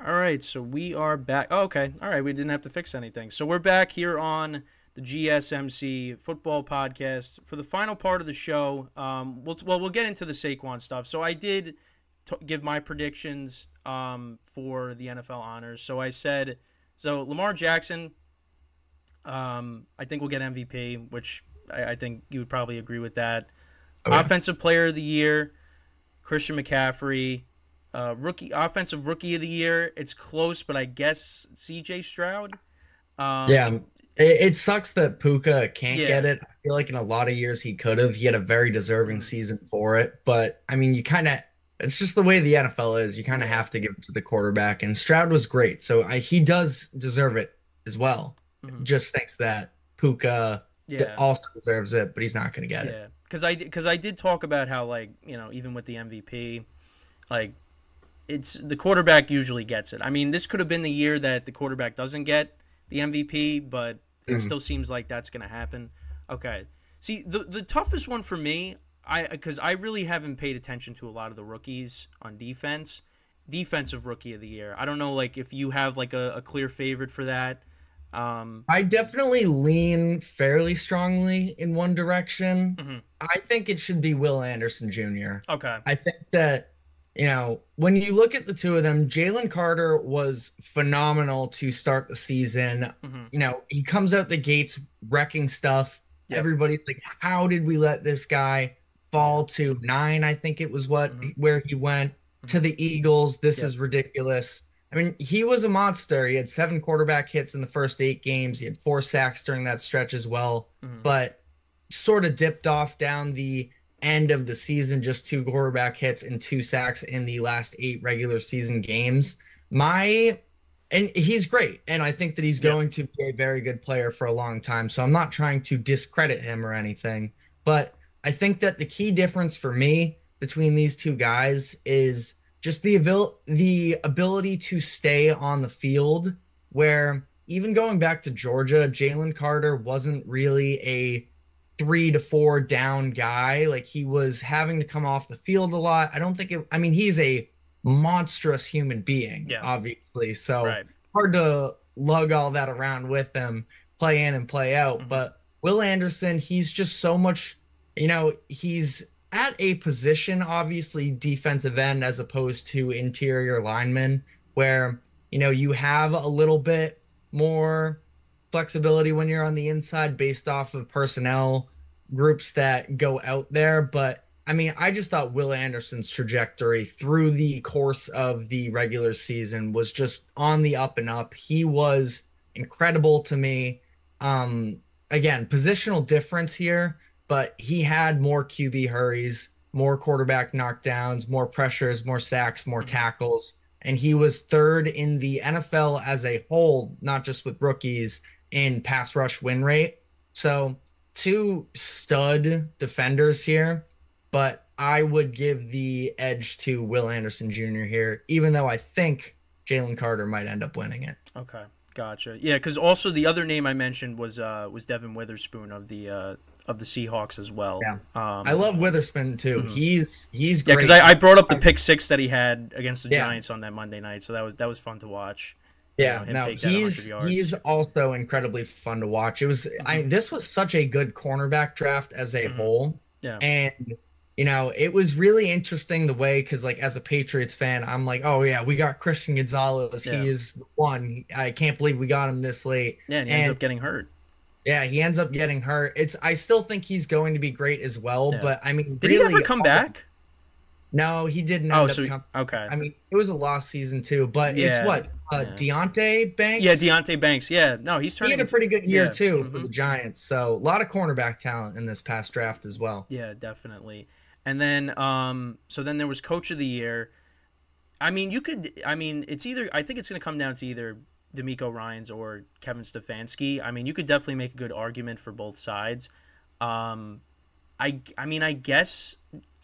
All right, so we are back. Oh, okay. All right, we didn't have to fix anything. So we're back here on the GSMC football podcast for the final part of the show. We'll get into the Saquon stuff. So I did give my predictions for the NFL honors. So I said, Lamar Jackson, I think will get MVP, which I think you would probably agree with that. Oh yeah. Offensive Player of the Year, Christian McCaffrey. Offensive rookie of the year. It's close, but I guess CJ Stroud. Yeah. Um, It sucks that Puka can't get yeah. it. I feel like in a lot of years he could have. He had a very deserving Mhm. season for it. But I mean, it's just the way the NFL is. You kind of Yeah. have to give it to the quarterback. And Stroud was great. So he does deserve it as well. Mhm. Just thinks that Puka Yeah. also deserves it, but he's not going to get it. Yeah. Because I did talk about how, like, even with the MVP, like, it's the quarterback usually gets it. I mean, this could have been the year that the quarterback doesn't get the MVP, but it Mm. still seems like that's going to happen. Okay. See, the toughest one for me, because I really haven't paid attention to a lot of the rookies on defense. Defensive rookie of the year. I don't know, like, if you have like a clear favorite for that. Um, I definitely lean fairly strongly in one direction. mhm. I think it should be Will Anderson Jr. Okay. I think that, when you look at the two of them, Jalen Carter was phenomenal to start the season. Hmm. He comes out the gates wrecking stuff. Yep. Everybody's like, how did we let this guy Yeah. fall to nine? I think it was Hmm. where he went to Hmm. the Eagles. This Yep. is ridiculous. I mean, he was a monster. He had seven quarterback hits in the first 8 games. He had 4 sacks during that stretch as well, Hmm. but sort of dipped off down the end of the season, just 2 quarterback hits and 2 sacks in the last 8 regular season games. My and he's great, and I think that he's Yep. going to be a very good player for a long time. So I'm not trying to discredit him or anything, but I think that the key difference for me between these two guys is just the ability to stay on the field. Where even going back to Georgia, Jalen Carter wasn't really a 3 to 4 down guy. Like he was having to come off the field a lot. I don't think it, I mean, he's a monstrous human being, Yeah. obviously. So Right. hard to lug all that around with him, play in and play out. Hmm. But Will Anderson, he's just so much, he's at a position, obviously defensive end as opposed to interior lineman, where, you have a little bit more flexibility when you're on the inside based off of personnel groups that go out there. But I mean, I just thought Will Anderson's trajectory through the course of the regular season was just on the up and up. He was incredible to me. Um, Again, positional difference here, but he had more QB hurries, more quarterback knockdowns, more pressures, more sacks, more Hmm. tackles. And he was third in the NFL as a whole, not just with rookies, in pass rush win rate. So, two stud defenders here, but I would give the edge to Will Anderson Jr. here, even though I think Jalen Carter might end up winning it. Okay. Gotcha. Yeah, because also the other name I mentioned was Devin Witherspoon of the Seahawks as well. Yeah. I love Witherspoon too. Mhm. He's Yeah, because great. I brought up the pick six that he had against the Yeah. Giants on that Monday night, so that was fun to watch. Yeah, Him no, take that 100 he's yards. also incredibly fun to watch. Hmm. This was such a good cornerback draft as a Hmm. whole. Yeah. And it was really interesting the way, because like as a Patriots fan, I'm like, oh yeah, we got Christian Gonzalez. Yeah. He is the one. I can't believe we got him this late. Yeah, and he ends And up getting hurt. yeah, he ends up getting hurt. I still think he's going to be great as well, Yeah. but I mean, Did he ever really, come back? no, he didn't Oh, end so up coming. okay. I mean, it was a lost season too, but it's Yeah. what, Yeah. Deontay Yeah, Banks? Deontay Banks. Yeah. No, he's He turning had a into pretty good year yeah. too for Hmm. the Giants. So a lot of cornerback talent in this past draft as well. Yeah, definitely. And then so then there was coach of the year. I mean it's either I think it's going to come down to either D'Amico Ryans or Kevin Stefanski. I mean, you could definitely make a good argument for both sides. Um I mean, I guess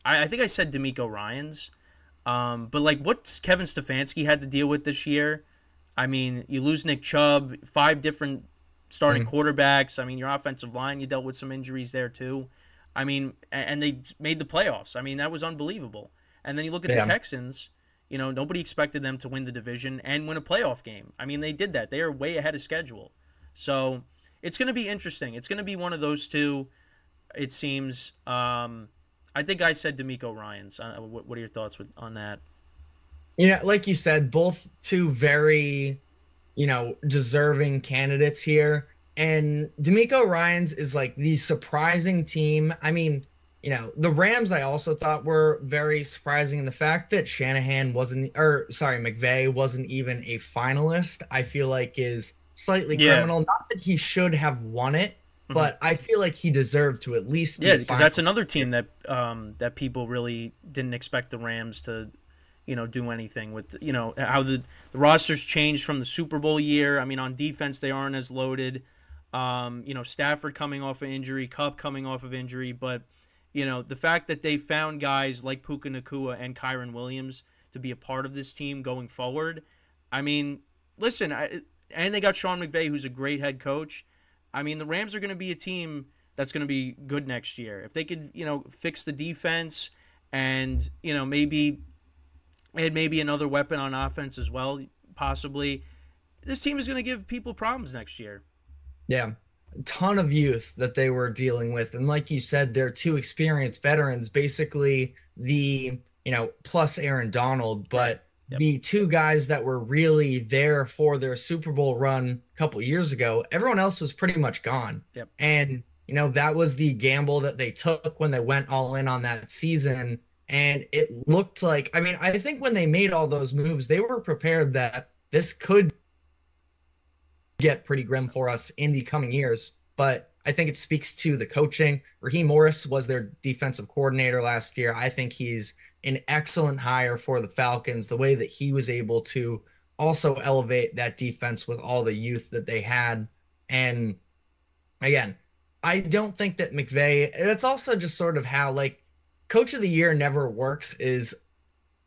I think I said D'Amico Ryans. But like what's Kevin Stefanski had to deal with this year? I mean, you lose Nick Chubb, five different starting Mm. quarterbacks. I mean, your offensive line, you dealt with some injuries there too. I mean, and they made the playoffs. I mean, that was unbelievable. And then you look at the Yeah. Texans. Nobody expected them to win the division and win a playoff game. I mean, they did that. They are way ahead of schedule. So it's going to be interesting. It's going to be one of those two, it seems. I think I said D'Amico Ryans. What are your thoughts on that? Like you said, both two very, deserving candidates here. And D'Amico Ryans is like the surprising team. I mean, the Rams I also thought were very surprising. And the fact that Shanahan wasn't, or sorry, McVay wasn't even a finalist, I feel like is slightly Yeah. criminal. Not that he should have won it, Hmm. but I feel like he deserved to at least Yeah, be because that's final. another team that people really didn't expect the Rams to, do anything with. How the rosters changed from the Super Bowl year. I mean, on defense they aren't as loaded. Stafford coming off of injury, Kupp coming off of injury, but the fact that they found guys like Puka Nakua and Kyron Williams to be a part of this team going forward. I mean, listen, and they got Sean McVay, who's a great head coach. I mean, the Rams are going to be a team that's going to be good next year. If they could, fix the defense and, maybe another weapon on offense as well, possibly, this team is going to give people problems next year. Yeah, a ton of youth that they were dealing with. And like you said, they're two experienced veterans, basically plus Aaron Donald, Right. but Yep. the two guys that were really there for their Super Bowl run a couple years ago, everyone else was pretty much gone. Yep. And, that was the gamble that they took when they went all in on that season. And it looked like, I mean, I think when they made all those moves, they were prepared that this could get pretty grim for us in the coming years. But I think it speaks to the coaching. Raheem Morris was their defensive coordinator last year. I think he's an excellent hire for the Falcons. The way that he was able to also elevate that defense with all the youth that they had. And again, I don't think that McVay, it's also just sort of how like coach of the year never works is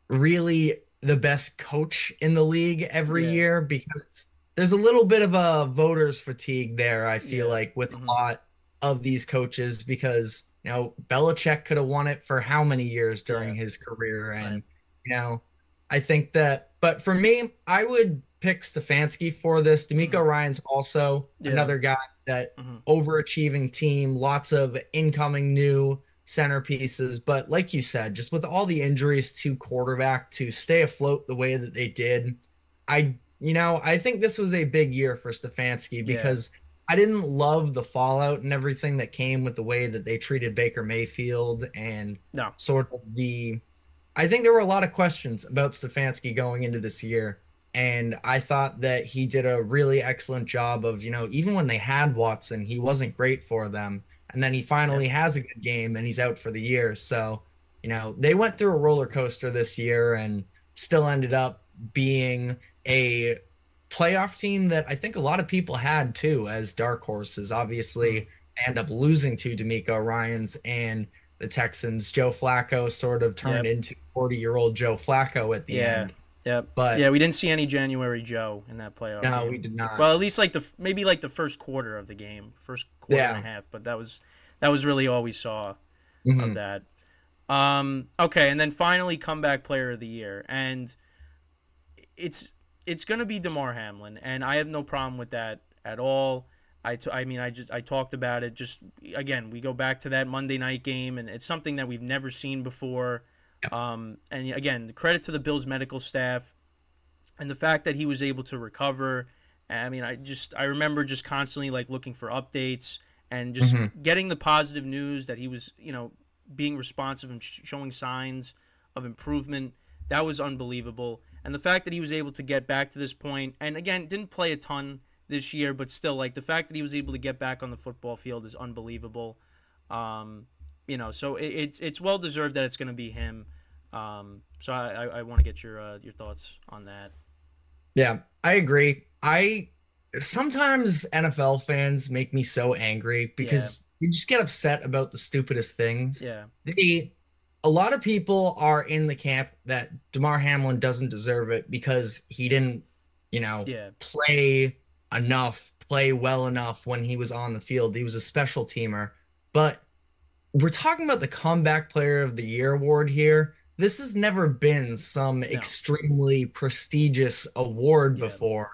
really the best coach in the league every Yeah. year because there's a little bit of a voters fatigue there, I feel Yeah. like, with Hmm. a lot of these coaches because, Belichick could have won it for how many years Yeah. during his career. Right. And, you know, I think that, but for me, I would pick Stefanski for this. D'Amico Hmm. Ryan's also Yeah. another guy that Hmm. overachieving team, lots of incoming new centerpieces. But like you said, just with all the injuries to quarterback to stay afloat the way that they did, I think this was a big year for Stefanski Yeah. because I didn't love the fallout and everything that came with the way that they treated Baker Mayfield and No. sort of I think there were a lot of questions about Stefanski going into this year. And I thought that he did a really excellent job of, even when they had Watson, he wasn't great for them. And then he Yep. finally has a good game and he's out for the year. So, they went through a roller coaster this year and still ended up being a playoff team that I think a lot of people had too as dark horses. Hmm. Obviously, end up losing to D'Amico Ryans and the Texans. Joe Flacco sort of turned Yep. into 40-year-old Joe Flacco at the Yeah. end. Yep. But Yeah, we didn't see any January Joe in that playoff no, we game. did not. Well, at least like maybe like the first quarter of the game, first quarter and a Yeah. half, but that was really all we saw of Hmm. that. Okay, and then finally comeback player of the year. And it's going to be DeMar Hamlin, and I have no problem with that at all. I mean, I talked about it. Just again, we go back to that Monday night game, and it's something that we've never seen before. And again, credit to the Bills medical staff and the fact that he was able to recover. I mean, I remember just constantly like looking for updates and just Hmm. getting the positive news that he was being responsive and showing signs of improvement. That was unbelievable. And the fact that he was able to get back to this point, and again, didn't play a ton this year, but still, like the fact that he was able to get back on the football field is unbelievable. So it's well deserved that it's going to be him. So I want to get your thoughts on that. Yeah, I agree. I sometimes NFL fans make me so angry Yeah, because you just get upset about the stupidest things. yeah, They, a lot of people are in the camp that DeMar Hamlin doesn't deserve it because he didn't, yeah, play well enough when he was on the field. He was a special teamer. But we're talking about the comeback player of the year award here. this has never been some No. extremely prestigious award Yeah. before.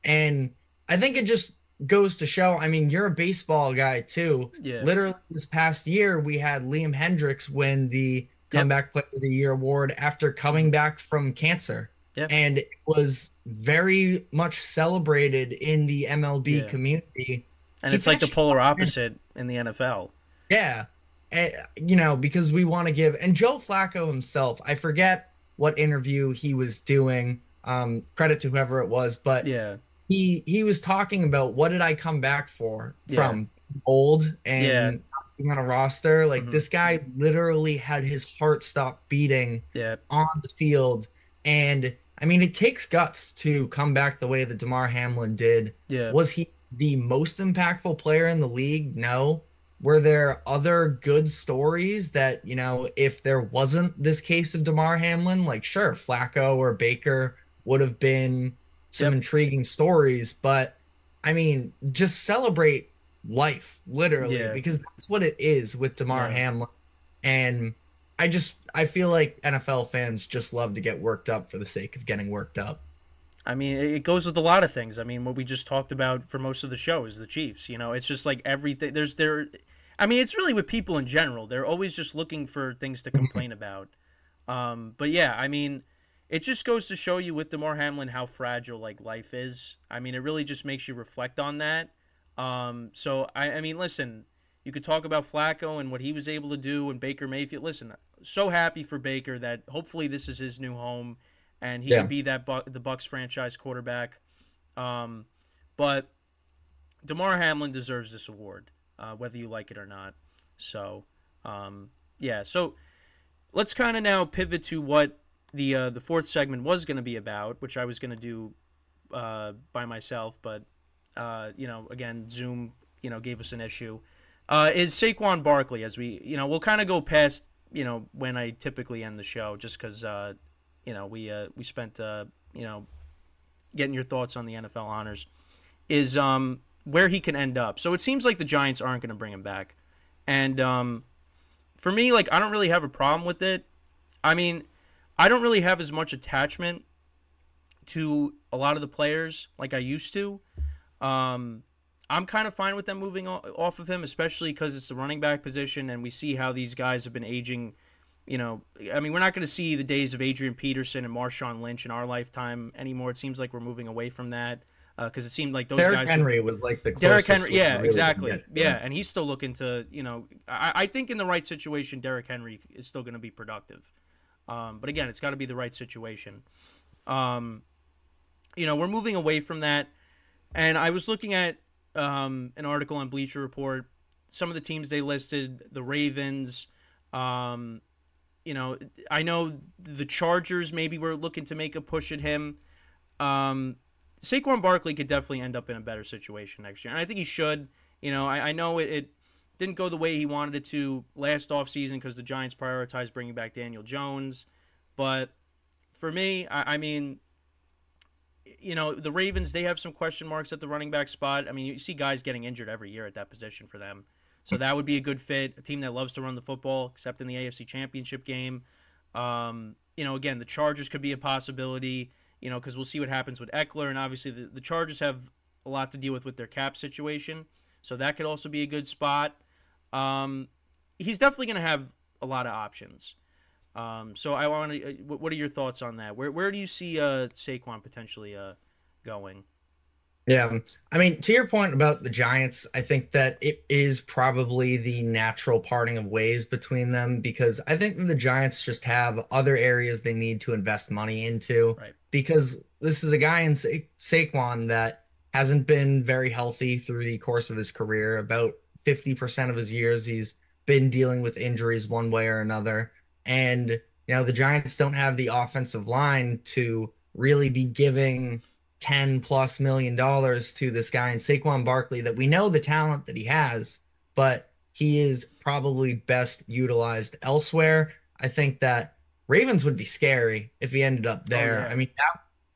And I think it just goes to show, I mean, you're a baseball guy too. Yeah. Literally this past year, we had Liam Hendricks win the Yep. Comeback Player of the Year award after Hmm. coming back from cancer. Yeah. And it was very much celebrated in the MLB Yeah. community. And He it's like the pitched polar opposite in the NFL. yeah. You know, because we want to give, and Joe Flacco himself, I forget what interview he was doing, credit to whoever it was, but Yeah. he was talking about what did I come back for Yeah. from old Yeah. and not being on a roster. Like Hmm. this guy literally had his heart stop beating Yeah. on the field. And I mean, it takes guts to come back the way that DeMar Hamlin did. Yeah. Was he the most impactful player in the league? No. Were there other good stories that, you know, if there wasn't this case of DeMar Hamlin, like sure, Flacco or Baker would have been some Yep. intriguing stories, but I mean, just celebrate life, literally, Yeah. because that's what it is with DeMar Yeah. Hamlin. And I feel like NFL fans just love to get worked up for the sake of getting worked up. I mean, it goes with a lot of things. I mean, what we just talked about for most of the show is the Chiefs. You know, it's just like everything. I mean, it's really with people in general. They're always just looking for things to complain about. But yeah, I mean, it just goes to show you with DeMar Hamlin how fragile like life is. I mean, it really just makes you reflect on that. So I mean, listen, you could talk about Flacco and what he was able to do, and Baker Mayfield. Listen, so happy for Baker that hopefully this is his new home, and he could Yeah. be that the Bucks franchise quarterback. Um, but DeMar Hamlin deserves this award, whether you like it or not. So, yeah. So let's kind of now pivot to what the fourth segment was going to be about, which I was going to do by myself, but you know, again, Zoom, you know, gave us an issue. Is Saquon Barkley, as we, you know, we'll kind of go past, you know, when I typically end the show, just because, you know, we spent, you know, getting your thoughts on the NFL honors, is where he can end up. So it seems like the Giants aren't going to bring him back, and for me, like, I don't really have a problem with it. I mean, I don't really have as much attachment to a lot of the players like I used to. Um, I'm kind of fine with them moving off of him, especially because it's the running back position, and we see how these guys have been aging. You know, I mean, we're not going to see the days of Adrian Peterson and Marshawn Lynch in our lifetime anymore. It seems like we're moving away from that because it seemed like those Derrick guys were Henry was like the Derrick closest Henry. we Yeah, really can exactly. get to Yeah, him. and he's still looking to, you know, I think in the right situation, Derrick Henry is still going to be productive. But again, it's got to be the right situation. Um, you know, we're moving away from that. And I was looking at an article on Bleacher Report. Some of the teams they listed, the Ravens. Um, you know, I know the Chargers maybe were looking to make a push at him. Um, Saquon Barkley could definitely end up in a better situation next year, and I think he should. You know, I know it didn't go the way he wanted it to last offseason because the Giants prioritized bringing back Daniel Jones. But for me, I mean, you know, the Ravens, they have some question marks at the running back spot. I mean, you see guys getting injured every year at that position for them. So that would be a good fit. A team that loves to run the football, except in the AFC Championship game. You know, again, the Chargers could be a possibility, you know, because we'll see what happens with Eckler. And obviously, the Chargers have a lot to deal with their cap situation. So that could also be a good spot. Um, he's definitely going to have a lot of options. So I want to. What are your thoughts on that? Where do you see Saquon potentially going? Yeah. I mean, to your point about the Giants, I think that it is probably the natural parting of ways between them because I think that the Giants just have other areas they need to invest money into Right. because this is a guy in Saquon that hasn't been very healthy through the course of his career. About 50% of his years, he's been dealing with injuries one way or another. And, you know, the Giants don't have the offensive line to really be giving $10+ million to this guy in Saquon Barkley that we know the talent that he has, but he is probably best utilized elsewhere. I think that Ravens would be scary if he ended up Oh there. yeah. I mean,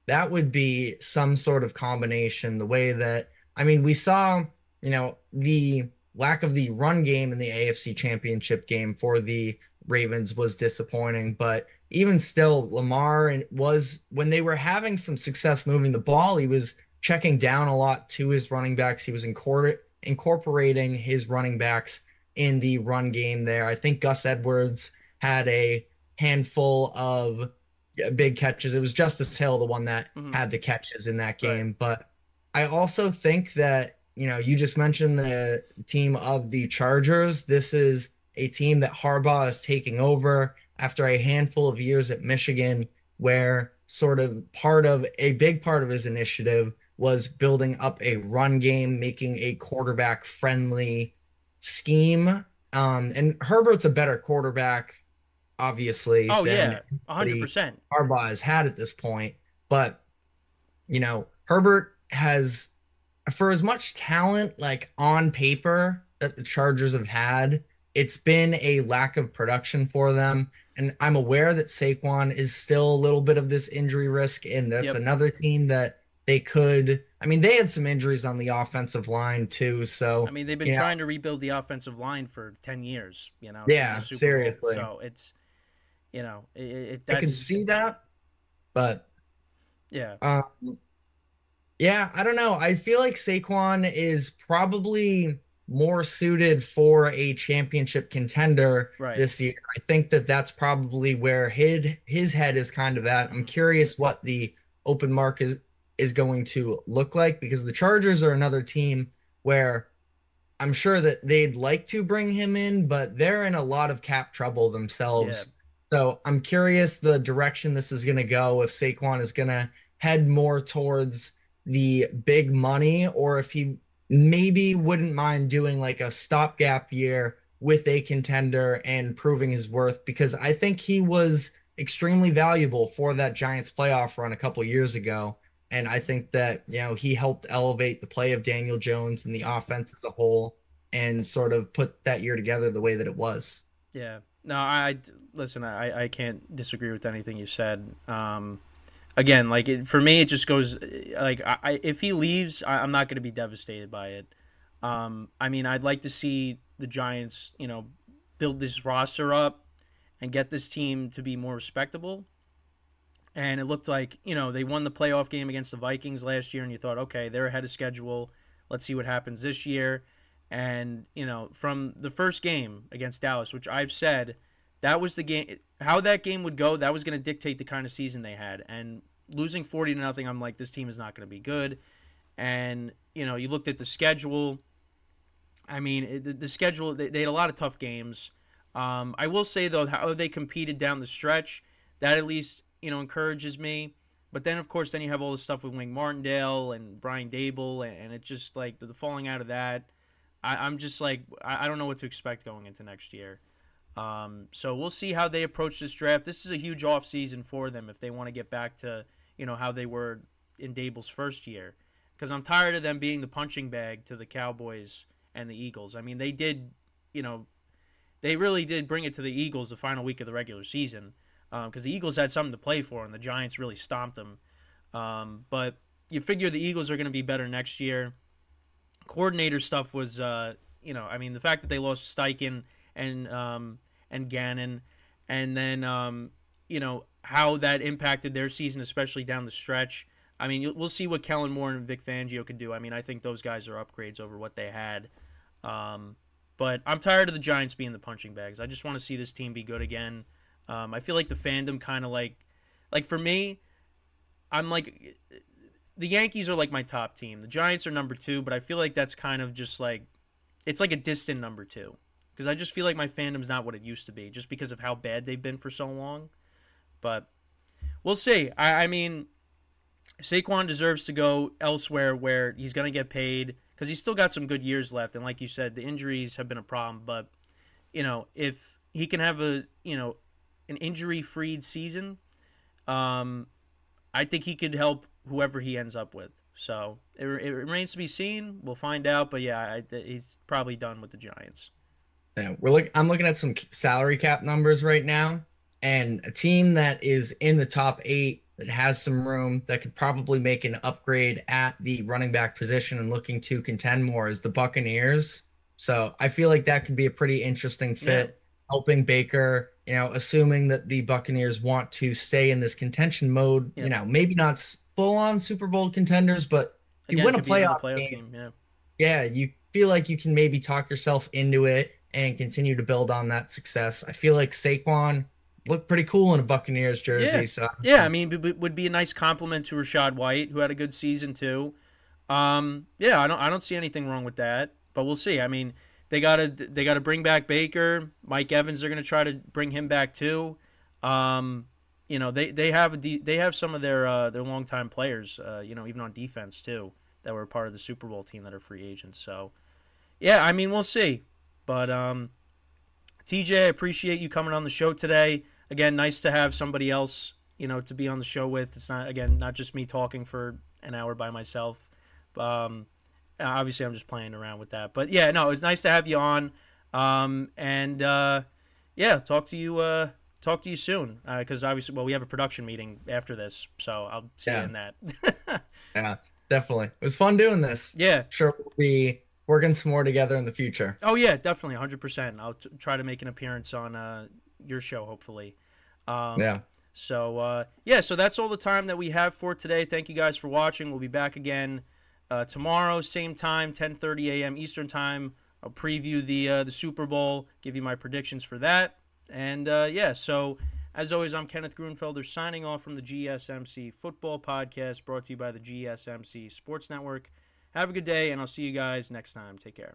that would be some sort of combination, the way that, I mean, we saw, you know, the lack of the run game in the AFC Championship game for the Ravens was disappointing, but even still, Lamar and was when they were having some success moving the ball, he was checking down a lot to his running backs. He was incorporating his running backs in the run game there. I think Gus Edwards had a handful of big catches. It was Justice Hill, the one that Hmm. had the catches in that Right. game. But I also think that, you just mentioned the team of the Chargers. This is a team that Harbaugh is taking over after a handful of years at Michigan, where sort of a big part of his initiative was building up a run game, making a quarterback friendly scheme. And Herbert's a better quarterback, obviously, Oh than yeah, anybody 100%. Harbaugh has had at this point. But, Herbert has, for as much talent like on paper that the Chargers have had, it's been a lack of production for them. And I'm aware that Saquon is still a little bit of this injury risk, and that's Yep. another team that they could. I mean, they had some injuries on the offensive line too. I So, mean, they've been trying to rebuild the offensive line for 10 years, since the yeah, Super Bowl. seriously. So it's, I can that's, see that, but yeah, um, yeah, I don't know. I feel like Saquon is probably more suited for a championship contender right. this year. I think that that's probably where his head is kind of at. I'm curious what the open mark is going to look like, because the Chargers are another team where I'm sure that they'd like to bring him in, but they're in a lot of cap trouble Yeah. themselves. So I'm curious the direction this is going to go, if Saquon is going to head more towards the big money, or if he maybe wouldn't mind doing like a stopgap year with a contender and proving his worth, because I think he was extremely valuable for that Giants playoff run a couple years ago. And I think that, he helped elevate the play of Daniel Jones and the offense as a whole, and sort of put that year together the way that it was. Yeah. No, listen, I can't disagree with anything you said. Again, like for me, it just goes like if he leaves, I'm not going to be devastated by it. I mean, I'd like to see the Giants, build this roster up and get this team to be more respectable. And it looked like, they won the playoff game against the Vikings last year, and you thought, okay, they're ahead of schedule. Let's see what happens this year. And, from the first game against Dallas, which I've said, that was the game, how that game would go, that was going to dictate the kind of season they had. And losing 40 to nothing, I'm like, this team is not going to be good. And, you looked at the schedule. I mean, the schedule, they had a lot of tough games. I will say, though, how they competed down the stretch, that at least, encourages me. But then, of course, then you have all this stuff with Wing Martindale and Brian Dable, and it's just like the falling out of that. I'm just like, I don't know what to expect going into next year. So we'll see how they approach this draft. This is a huge offseason for them if they want to get back to, how they were in Dable's first year. Because I'm tired of them being the punching bag to the Cowboys and the Eagles. I mean, they did, you know, they really did bring it to the Eagles the final week of the regular season, because the Eagles had something to play for, and the Giants really stomped them. But you figure the Eagles are going to be better next year. Coordinator stuff was, I mean, the fact that they lost Steichen and Gannon, and then how that impacted their season, especially down the stretch. I mean, we'll see what Kellen Moore and Vic Fangio can do. I mean, I think those guys are upgrades over what they had. But I'm tired of the Giants being the punching bags. I just want to see this team be good again. I feel like the fandom kind of like for me, I'm like the Yankees are like my top team. The Giants are number two, but I feel like that's kind of just like it's like a distant number two because I just feel like my fandom's not what it used to be, just because of how bad they've been for so long. But we'll see. I mean, Saquon deserves to go elsewhere where he's going to get paid because he's still got some good years left. And like you said, the injuries have been a problem. But if he can have an injury-freed season, I think he could help whoever he ends up with. So it remains to be seen. We'll find out. But yeah, he's probably done with the Giants. Yeah, I'm looking at some salary cap numbers right now, and a team that is in the top eight that has some room that could probably make an upgrade at the running back position and looking to contend more is the Buccaneers. So I feel like that could be a pretty interesting Yeah. fit, helping Baker, assuming that the Buccaneers want to stay in this contention mode, Yeah. maybe not full on Super Bowl contenders, but if you Again, win a could be another playoff playoff game, team. Yeah. yeah, you feel like you can maybe talk yourself into it and continue to build on that success. I feel like Saquon looked pretty cool in a Buccaneers Yeah. jersey, so Yeah. I mean, it would be a nice compliment to Rashad White, who had a good season too. Yeah, I don't see anything wrong with that, but we'll see. I mean, they gotta bring back Baker. Mike Evans, they're gonna try to bring him back too. Um, they have some of their longtime players, even on defense too, that were part of the Super Bowl team that are free agents. So yeah, I mean, we'll see. But TJ, I appreciate you coming on the show today. Again, nice to have somebody else, to be on the show with. It's not just me talking for an hour by myself. Um, Obviously, I'm just playing around with that. But yeah, no, it's nice to have you on. And yeah, talk to you soon. Because obviously, well, we have a production meeting after this, so I'll see you yeah, in that. yeah, definitely. It was fun doing this. Yeah. Sure, we'll be working some more together in the future. Oh yeah, definitely, 100%. I'll try to make an appearance on your show, hopefully. Yeah. So yeah, so that's all the time that we have for today. Thank you guys for watching. We'll be back again tomorrow, same time, 10:30 a.m. Eastern time. I'll preview the Super Bowl, give you my predictions for that, and yeah. So as always, I'm Kenneth Grunfelder signing off from the GSMC Football Podcast, brought to you by the GSMC Sports Network. Have a good day, and I'll see you guys next time. Take care.